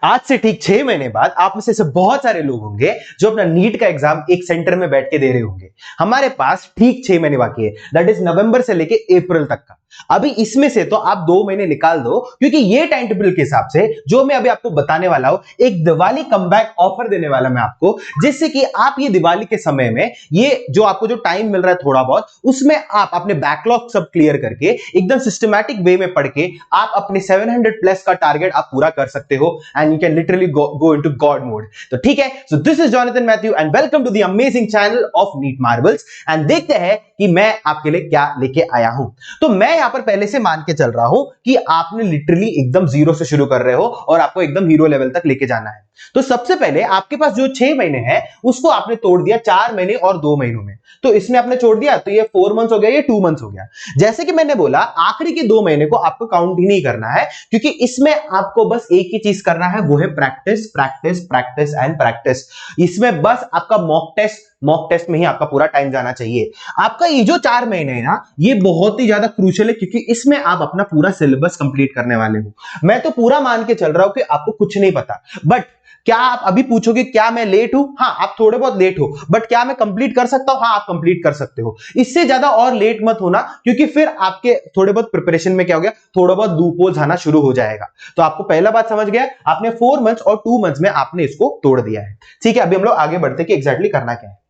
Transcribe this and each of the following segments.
आज से ठीक 6 महीने बाद आप में से ऐसे बहुत सारे लोग होंगे जो अपना नीट का एग्जाम एक सेंटर में बैठ के दे रहे होंगे। हमारे पास ठीक 6 महीने बाकी है, दैट इज नवंबर से लेके अप्रैल तक का। अभी इसमें से तो आप 2 महीने निकाल दो, क्योंकि ये टाइम टेबल के हिसाब से जो मैं अभी आपको बताने वाला हूं, एक दिवाली कमबैक ऑफर देने वाला मैं आपको, जिससे कि आप ये दिवाली के समय में ये जो आपको जो टाइम मिल रहा है थोड़ा बहुत, उसमें आप अपने बैकलॉग सब क्लियर करके एकदम सिस्टमैटिक वे में पढ़ के आप अपने 700 प्लस का टारगेट आप पूरा कर सकते हो and you can literally go into God mode। तो ठीक है, so this is Jonathan Matthew and welcome to the amazing channel of NEET Marvels. And देखते हैं कि मैं आपके लिए क्या लेके आया हूं। तो मैं यहां पर पहले से मान के चल रहा हूं कि आपने लिटरली एकदम जीरो से शुरू कर रहे हो और आपको एकदम हीरो लेवल तक लेके जाना है। तो सबसे पहले आपके पास जो 6 महीने हैं उसको आपने तोड़ दिया 4 महीने और 2 महीनों में। तो इसमें आपने छोड़ दिया, तो ये 4 मंथ्स हो गया, ये 2 मंथ्स हो गया। जैसे कि मैंने बोला, आखिरी के 2 महीने को आपको काउंट ही नहीं करना है, क्योंकि इसमें आपको बस एक ही चीज करना है, वो है practice practice practice and practice. इसमें बस आपका मॉक टेस्ट में ही आपका पूरा टाइम जाना चाहिए। आपका ये जो 4 महीने है ना, ये बहुत ही ज्यादा क्रूशियल है, क्योंकि इसमें आप अपना पूरा सिलेबस कंप्लीट करने वाले हो। मैं तो पूरा मान के चल रहा हूं कि आपको कुछ नहीं पता, बट क्या आप अभी पूछोगे क्या मैं लेट हूं? हाँ, आप थोड़े बहुत लेट हो, बट क्या मैं कंप्लीट कर सकता हूं? हाँ, आप कंप्लीट कर सकते हो। इससे ज्यादा और लेट मत होना, क्योंकि फिर आपके थोड़े बहुत प्रिपरेशन में क्या हो गया, थोड़ा बहुत लूपहोल्स आना शुरू हो जाएगा। तो आपको पहला बात समझ गया, आपने 4 मंथ्स और 2 मंथ्स में आपने इसको तोड़ दिया है। ठीक है, अभी हम लोग आगे बढ़ते कि एग्जैक्टली करना क्या है।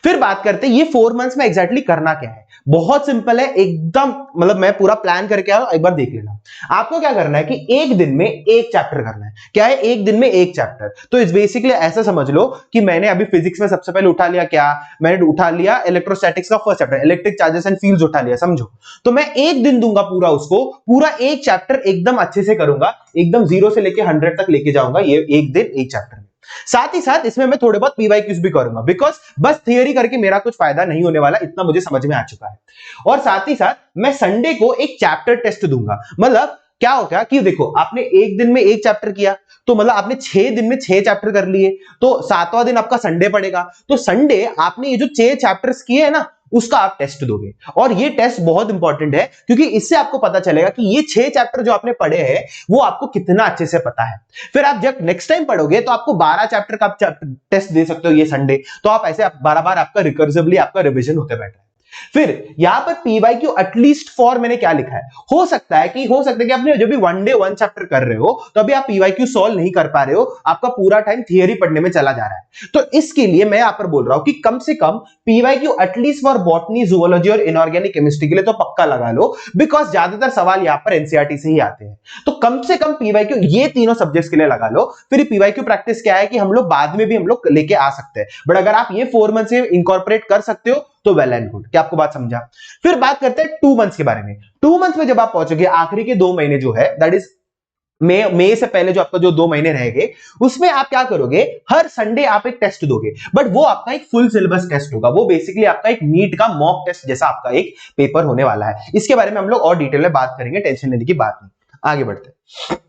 फिर बात करते हैं ये 4 मंथ्स में एग्जैक्टली करना क्या है। बहुत सिंपल है एकदम, मतलब मैं पूरा प्लान करके आया हूं, एक बार देख लेना। आपको क्या करना है कि एक दिन में एक चैप्टर करना है। क्या है? एक दिन में एक चैप्टर। तो इस बेसिकली ऐसा समझ लो कि मैंने अभी फिजिक्स में सबसे पहले उठा लिया, क्या मैंने उठा लिया, इलेक्ट्रोस्टैटिक्स का first chapter, electric charges and fields उठा लिया, समझो। तो मैं एक दिन दूंगा पूरा उसको, पूरा एक चैप्टर एकदम अच्छे से करूंगा, एकदम 0 से लेके 100 तक लेके जाऊंगा, ये एक दिन एक चैप्टर में। साथ ही साथ इसमें मैं थोड़े बहुत पीवाईक्यूज भी करूंगा, बिकॉज बस थियरी करके मेरा कुछ फायदा नहीं होने वाला, इतना मुझे समझ में आ चुका है। और साथ ही साथ मैं संडे को एक चैप्टर टेस्ट दूंगा। मतलब क्या होगा कि देखो, आपने एक दिन में एक चैप्टर किया, तो मतलब आपने 6 दिन में 6 चैप्टर कर लिए, तो 7वां दिन आपका संडे पड़ेगा। तो संडे आपने ये जो 6 चैप्टर्स किए हैं ना, उसका आप टेस्ट दोगे। और ये टेस्ट बहुत इंपॉर्टेंट है, क्योंकि इससे आपको पता चलेगा कि ये 6 चैप्टर जो आपने पढ़े हैं वो आपको कितना अच्छे से पता है। फिर आप जब नेक्स्ट टाइम पढ़ोगे तो आपको 12 चैप्टर का टेस्ट दे सकते हो ये संडे। तो आप ऐसे 12 बार आपका रिकर्सिवली आपका रिवीजन होते बैठ रहा है। फिर यहां पर पीवाईक्यू एटलीस्ट फॉर मैंने क्या लिखा है, हो सकता है कि आपने जब भी 1 डे 1 चैप्टर कर रहे हो, तो अभी आप पीवाईक्यू सॉल्व नहीं कर पा रहे हो, आपका पूरा टाइम थियरी पढ़ने में चला जा रहा है। तो इसके लिए मैं यहां पर बोल रहा हूं कि कम से कम PYQ at least for botany, zoology और इनऑर्गेनिक केमिस्ट्री के लिए तो पक्का लगा लो, बिकॉज ज्यादातर सवाल यहां पर एनसीईआरटी से ही आते हैं। तो कम से कम पीवाईक्यू ये तीनों सब्जेक्ट्स के लिए लगा लो। फिर पीवाईक्यू प्रैक्टिस क्या है कि हम लोग बाद में भी हम लोग लेके आ सकते हैं, बट अगर आप ये 4 मंथ से इंकॉर्पोरेट कर सकते हो तो वेल एंड गुड। क्या आपको बात समझा? फिर बात करते हैं 2 मंथ्स के बारे में। 2 मंथ्स में जब आप पहुंचोगे, आखिरी के 2 महीने जो है, दैट इज मई से पहले जो आपका जो 2 महीने रहेंगे, उसमें आप क्या करोगे, हर संडे आप एक टेस्ट दोगे, बट वो आपका एक फुल सिलेबस टेस्ट होगा। वो बेसिकली आपका एक नीट का मॉक टेस्ट जैसा आपका एक पेपर होने वाला है। इसके बारे में हम लोग और डिटेल में बात करेंगे, टेंशन लेने की बात नहीं। आगे बढ़ते हैं।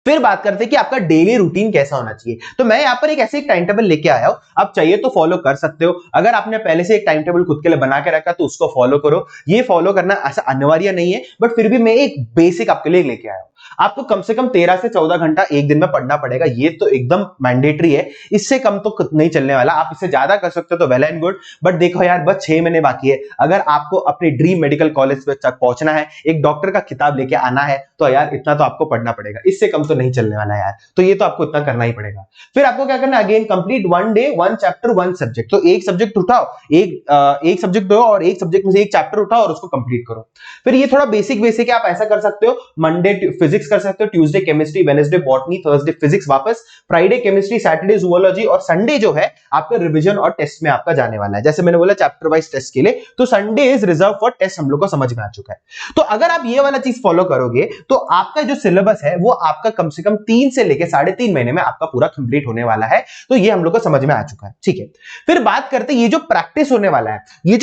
फिर बात करते हैं कि आपका डेली रूटीन कैसा होना चाहिए। तो मैं यहां पर एक ऐसे एक टाइम टेबल लेके आया हूं, आप चाहिए तो फॉलो कर सकते हो। अगर आपने पहले से एक टाइम टेबल खुद के लिए बना के रखा तो उसको फॉलो करो। ये फॉलो करना ऐसा अनिवार्य नहीं है, बट फिर भी मैं एक बेसिक आपके लिए लेके आया हूं। आपको कम से कम 13 से 14 घंटा एक दिन में पढ़ना पड़ेगा, ये तो एकदम मैंडेटरी है। इससे कम तो नहीं चलने वाला। आप इससे ज्यादा कर सकते हो तो वेल एंड गुड, बट देखो यार, बस 6 महीने बाकी है। अगर आपको अपने ड्रीम मेडिकल कॉलेज तक पहुंचना है, एक डॉक्टर का खिताब लेके आना है, तो यार इतना तो आपको पढ़ना पड़ेगा। इससे कम तो नहीं चलने वाला यार, तो ये तो आपको इतना करना ही पड़ेगा। फिर आपको क्या करना है, again complete 1 day 1 chapter 1 subject. तो एक सब्जेक्ट उठाओ, एक सब्जेक्ट दो और एक सब्जेक्ट में से एक चैप्टर उठाओ और उसको कंप्लीट करो। फिर ये थोड़ा बेसिक है, आप ऐसा कर सकते हो, मंडे फिजिक्स कर सकते हो, Tuesday chemistry, Wednesday botany, Thursday physics वापस, फ्राइडे केमिस्ट्री, सैटरडे जूलॉजी, और संडे जो है आपका रिवीजन और टेस्ट में आपका जाने वाला है। जैसे मैंने बोला चैप्टर वाइज टेस्ट के लिए, तो Sunday is reserve for test, हम लोग को समझ में आ चुका है। तो अगर आप ये वाला चीज फॉलो करोगे तो आपका जो सिलेबस है वो आपका कम से कम 3 से लेके 3.5 महीने में आपका पूरा कंप्लीट होने वाला है। तो ये हम लोग को समझ में आ चुका है, ठीक है। फिर बात करते हैं ये जो प्रैक्टिस होने वाला है, ये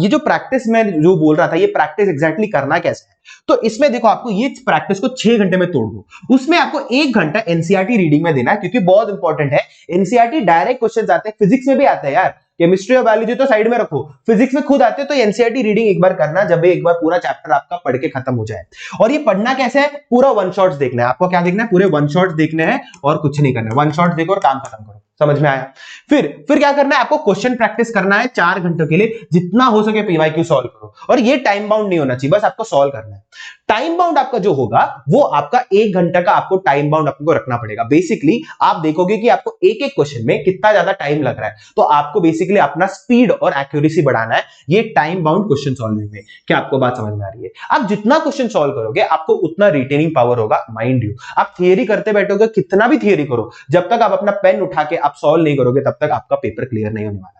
जो प्रैक्टिस मैं जो बोल रहा था, ये प्रैक्टिस एग्जैक्टली करना कैसे है। तो इसमें देखो, आपको ये प्रैक्टिस को 6 घंटे में तोड़ दो। उसमें आपको 1 घंटा एनसीईआरटी रीडिंग में देना है, क्योंकि बहुत इंपॉर्टेंट है। एनसीईआरटी डायरेक्ट क्वेश्चंस आते हैं, फिजिक्स में भी आता है यार, केमिस्ट्री और बायोलॉजी तो साइड में रखो, फिजिक्स में खुद आते हो तो एनसीईआरटी रीडिंग एक बार करना, जब एक बार पूरा चैप्टर आपका पढ़ के खत्म हो जाए। और ये पढ़ना कैसे है, पूरा वन शॉट्स देखना है आपको। क्या देखना है, पूरे वन शॉट्स देखने हैं और कुछ नहीं करना है, वन शॉट्स देखो और काम खत्म करो। समझ में आया? फिर क्या करना है, आपको क्वेश्चन प्रैक्टिस करना है 4 घंटों के लिए, जितना हो सके पीवाईक्यू सॉल्व करो। और ये टाइम बाउंड नहीं होना चाहिए, बस आपको सॉल्व करना है। टाइम बाउंड आपका जो होगा वो आपका 1 घंटा का आपको टाइम बाउंड आपको रखना पड़ेगा। बेसिकली आप देखोगे कि आपको एक एक क्वेश्चन में कितना ज्यादा टाइम लग रहा है, तो आपको बेसिकली अपना स्पीड और एक्यूरेसी बढ़ाना है ये टाइम बाउंड क्वेश्चन सॉल्विंग में। क्या आपको बात समझ में आ रही है? आप जितना क्वेश्चन सॉल्व करोगे आपको उतना रिटेनिंग पावर होगा। माइंड यू, आप थियरी करते बैठोगे, कितना भी थियरी करो, जब तक आप अपना पेन उठा के आप सॉल्व नहीं करोगे तब तक आपका पेपर क्लियर नहीं होने वाला।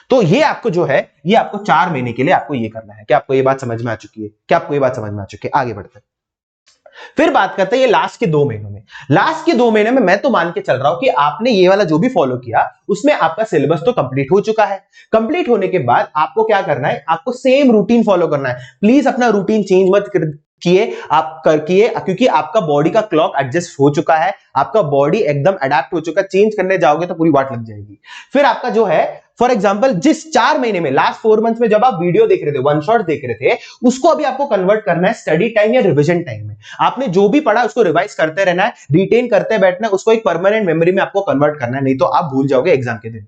तो ये आपको जो है, ये आपको 4 महीने के लिए आपको ये करना है। क्या आपको ये बात समझ में आ चुकी है? क्या आपको ये बात समझ में आ चुकी है? आगे बढ़ते हैं, फिर बात करते हैं ये लास्ट के 2 महीनों में। लास्ट के 2 महीने में मैं तो मान के चल रहा हूं कि आपने ये वाला जो भी फॉलो किया उसमें आपका सिलेबस तो कंप्लीट हो चुका है। कंप्लीट होने के बाद आपको क्या करना है, आपको सेम रूटीन फॉलो करना है। प्लीज अपना रूटीन चेंज मत किए आप किए, क्योंकि आपका बॉडी का क्लॉक एडजस्ट हो चुका है, आपका बॉडी एकदम अडेप्ट हो चुका है। चेंज करने जाओगे तो पूरी वाट लग जाएगी। फिर आपका जो है, फॉर एग्जाम्पल, जिस 4 महीने में, लास्ट 4 मंथ्स में जब आप वीडियो देख रहे थे, वन शॉट देख रहे थे, उसको अभी आपको कन्वर्ट करना है स्टडी टाइम या रिविजन टाइम में। आपने जो भी पढ़ा उसको रिवाइज करते रहना है, रिटेन करते बैठना है, उसको एक परमानेंट मेमोरी में आपको कन्वर्ट करना है, नहीं तो आप भूल जाओगे एग्जाम के दिन।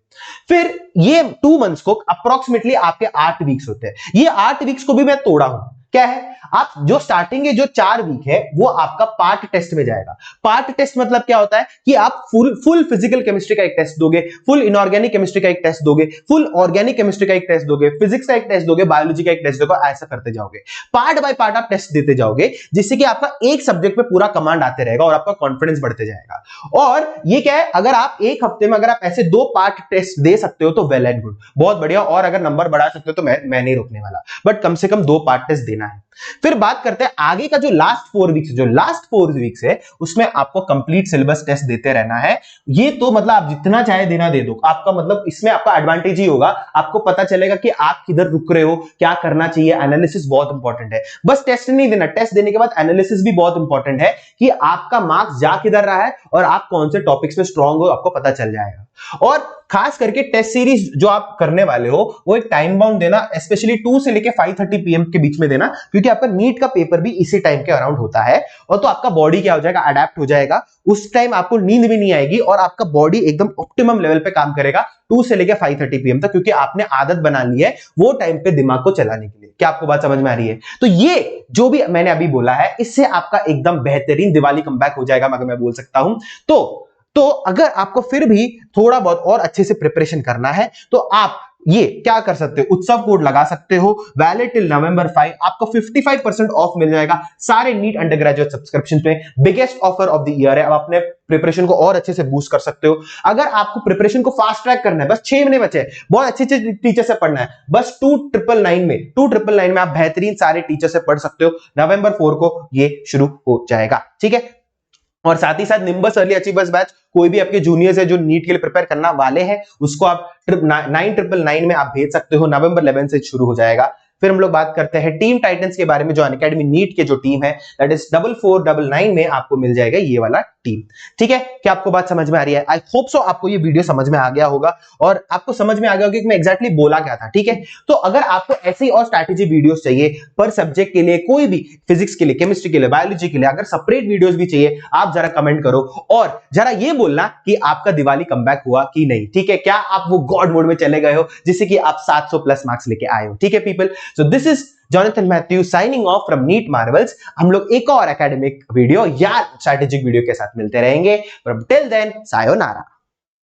फिर ये 2 मंथ्स को अप्रोक्सीमेटली आपके 8 वीक्स होते हैं। ये 8 वीक्स को भी मैं तोड़ा हूं। क्या है, आप जो स्टार्टिंग के जो 4 वीक है वो आपका पार्ट टेस्ट में जाएगा। पार्ट टेस्ट मतलब क्या होता है कि आप फुल फिजिकल केमिस्ट्री का एक टेस्ट दोगे, फुल इनऑर्गेनिक केमिस्ट्री का एक टेस्ट दोगे, फुल ऑर्गेनिक केमिस्ट्री का एक टेस्ट दोगे, फिजिक्स का एक टेस्ट दोगे, बायोलॉजी का एक टेस्ट दोगे, ऐसा करते जाओगे। पार्ट बाय पार्ट आप टेस्ट देते जाओगे, जिससे कि आपका एक सब्जेक्ट पे पूरा कमांड आते रहेगा और आपका कॉन्फिडेंस बढ़ते जाएगा। और ये क्या है, अगर आप एक हफ्ते में अगर आप ऐसे 2 पार्ट टेस्ट दे सकते हो तो वेल एंड गुड, बहुत बढ़िया। और अगर नंबर बढ़ा सकते हो तो मैं नहीं रोकने वाला, बट कम से कम 2 पार्ट टेस्ट देना है। फिर बात करते हैं आगे का जो लास्ट 4 वीक्स, जो लास्ट 4 वीक्स है उसमें आपको कंप्लीट सिलेबस टेस्ट देते रहना है। ये तो मतलब आप जितना चाहे देना दे दो, आपका मतलब इसमें आपका एडवांटेज ही होगा, आपको पता चलेगा कि आप किधर रुक रहे हो, क्या करना चाहिए। एनालिसिस बहुत इंपॉर्टेंट है, बस टेस्ट नहीं देना, टेस्ट देने के बाद एनालिसिस भी बहुत इंपॉर्टेंट है कि आपका मार्क्स जा किधर रहा है और आप कौन से टॉपिक्स में स्ट्रांग हो, आपको पता चल जाएगा। और खास करके टेस्ट सीरीज जो आप करने वाले हो वो एक टाइम बाउंड देना, स्पेशली 2 से लेके 5:30 PM के बीच में देना, क्योंकि आपका नीट का पेपर भी इसी टाइम के अराउंड होता है। और तो आपका बॉडी क्या हो जाएगा, अडेप्ट हो जाएगा। उस टाइम आपको नींद भी नहीं आएगी और आपका बॉडी एकदम ऑप्टिमम लेवल पे काम करेगा 2 से लेके 5:30 PM तक, क्योंकि आपने आदत बना ली है वो टाइम पे दिमाग को चलाने के लिए। क्या आपको बात समझ में आ रही है? तो ये जो भी मैंने अभी बोला है इससे आपका एकदम बेहतरीन दिवाली कमबैक हो जाएगा, अगर मैं बोल सकता हूं। तो अगर आपको फिर भी थोड़ा बहुत और अच्छे से प्रिपरेशन करना है तो आप ये क्या कर सकते हो, उत्सव कोड लगा सकते हो, वैलिड टिल November 5, आपको 55% ऑफ मिल जाएगा सारे नीट अंडर ग्रेजुएट सब्सक्रिप्शन पे। Biggest offer of the year है, आप अपने प्रिपरेशन को और अच्छे से बूस्ट कर सकते हो। अगर आपको प्रिपरेशन को फास्ट ट्रैक करना है, बस 6 महीने बचे हैं, बहुत अच्छे टीचर से पढ़ना है, बस 2999 में आप बेहतरीन सारे टीचर से पढ़ सकते हो। November 4 को ये शुरू हो जाएगा, ठीक है। और साथ ही साथ निम्बस अर्ली अचीवर्स बैच, कोई भी आपके जूनियर्स है जो नीट के लिए प्रिपेयर करना वाले हैं, उसको आप 9999 में आप भेज सकते हो। November 11 से शुरू हो जाएगा। फिर हम लोग बात करते हैं टीम टाइटंस के बारे में, जो अनअकैडमी नीट के जो टीम है, दैट इज 4499 में आपको मिल जाएगा ये वाला टीम, ठीक है। क्या आपको बात समझ में आ रही है? आई होप सो आपको ये वीडियो समझ में आ गया होगा और आपको समझ में आ गया होगा कि मैं एग्जैक्टली बोला क्या था, ठीक है। तो अगर आपको ऐसी और स्ट्रैटेजी वीडियोस चाहिए पर सब्जेक्ट के लिए, कोई भी फिजिक्स के लिए, केमिस्ट्री के लिए, बायोलॉजी के लिए, अगर सेपरेट वीडियोस भी चाहिए, आप जरा कमेंट करो और जरा ये बोलना कि आपका दिवाली कमबैक हुआ कि नहीं, ठीक है। क्या आप वो गॉड मोड में चले गए हो जिससे कि आप 700 प्लस मार्क्स लेके आए हो, ठीक है people. So this is Jonathan Matthew signing off from NEET Marvels। हम लोग एक और एकेडमिक वीडियो या स्ट्रैटेजिक वीडियो के साथ मिलते रहेंगे, पर टिल देन सायोनारा।